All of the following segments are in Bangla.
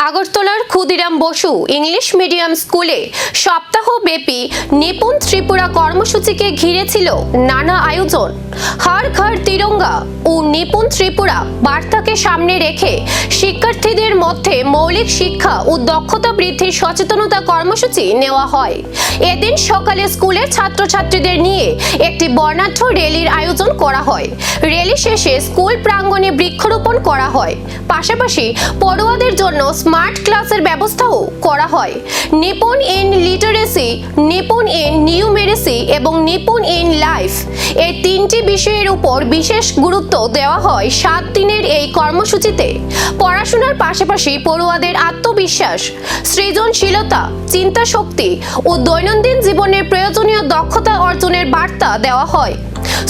আগরতলার ক্ষুদিরাম বসু ইংলিশ মিডিয়াম স্কুলে সপ্তাহব্যাপী নিপুণ ত্রিপুরা কর্মসূচিকে ঘিরে ছিল নানা আয়োজন। হর ঘর তিরঙ্গা ও নিপুণ ত্রিপুরা বার্তাকে সামনে রেখে শিক্ষার্থীদের মধ্যে মৌলিক শিক্ষা ও দক্ষতা বৃদ্ধির সচেতনতা কর্মসূচি নেওয়া হয়। এদিন সকালে স্কুলের ছাত্রছাত্রীদের নিয়ে একটি বর্ণাঢ্য র্যালির আয়োজন করা হয়। র্যালি শেষে স্কুল প্রাঙ্গণে বৃক্ষরোপণ করা হয়। পাশাপাশি পড়ুয়াদের জন্য স্মার্ট ক্লাসের ব্যবস্থাও করা হয়। Nipun in literacy, nipun in numeracy এবং নিপুণ ইন লাইফ এই তিনটি বিষয়ের উপর বিশেষ গুরুত্ব দেওয়া হয় 7 দিনের এই কর্মসূচিতে। পড়াশোনার পাশাপাশি পড়ুয়াদের আত্মবিশ্বাস, সৃজনশীলতা, চিন্তা শক্তি ও দৈনন্দিন জীবনের প্রয়োজনীয় দক্ষতা অর্জনের বার্তা দেওয়া হয়।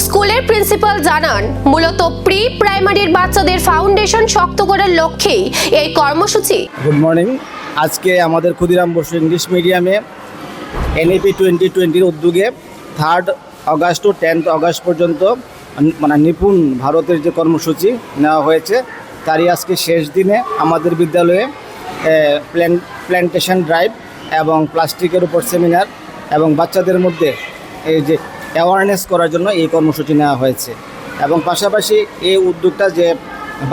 স্কুলের প্রিন্সিপাল জানান, মূলত প্রি প্রাইমারির বাচ্চাদের ফাউন্ডেশন শক্ত করার লক্ষ্যেই এই কর্মসূচি। Good morning. আজকে আমাদের ক্ষুদিরাম বসু ইংলিশ মিডিয়ামে এনইপি 2020 উদ্যোগে 3 আগস্ট ও 10 আগস্ট পর্যন্ত নিপুণ ভারতের যে কর্মসূচি নেওয়া হয়েছে, তারই আজকে শেষ দিনে আমাদের বিদ্যালয়ে প্ল্যান্টেশন ড্রাইভ এবং প্লাস্টিকের উপর সেমিনার এবং বাচ্চাদের মধ্যে এই যে অ্যাওয়ারনেস করার জন্য এই কর্মসূচি নেওয়া হয়েছে। এবং পাশাপাশি এই উদ্যোগটা যে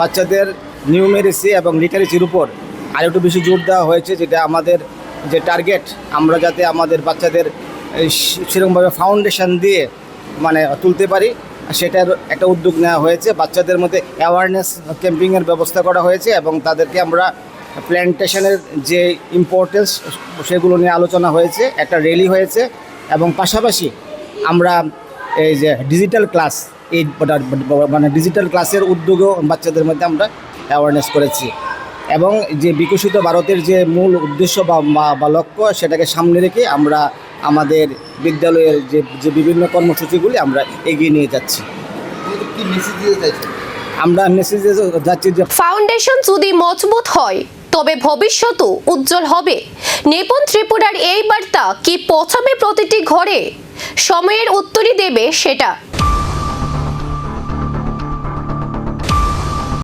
বাচ্চাদের নিউমেরেসি এবং লিটারেসির উপর আরেকটু বেশি জোর দেওয়া হয়েছে, যেটা আমাদের যে টার্গেট, আমরা যাতে আমাদের বাচ্চাদের সেরকমভাবে ফাউন্ডেশন দিয়ে তুলতে পারি, সেটার একটা উদ্যোগ নেওয়া হয়েছে। বাচ্চাদের মধ্যে অ্যাওয়ারনেস ক্যাম্পিংয়ের ব্যবস্থা করা হয়েছে এবং তাদেরকে আমরা প্ল্যান্টেশনের যে ইম্পর্টেন্স সেগুলো নিয়ে আলোচনা হয়েছে, একটা র্যালি হয়েছে। এবং পাশাপাশি আমরা এই যে ডিজিটাল ক্লাস, এই ডিজিটাল ক্লাসের উদ্যোগও বাচ্চাদের মধ্যে আমরা অ্যাওয়ারনেস করেছি। এবং যে বিকশিত ভারতের যে মূল উদ্দেশ্য বা লক্ষ্য, সেটাকে সামনে রেখে আমরা আমাদের বিদ্যালয়ের যে বিভিন্ন কর্মসূচিগুলি আমরা এগিয়ে নিয়ে যাচ্ছি। আমরা মেসেজ যাচ্ছি যে ফাউন্ডেশন যদি মজবুত হয় তবে ভবিষ্যতও উজ্জ্বল হবে। নিপুণ ত্রিপুরার এই বার্তা কি পৌঁছাবে প্রতিটি ঘরে? সময়ের উত্তরই দেবে সেটা।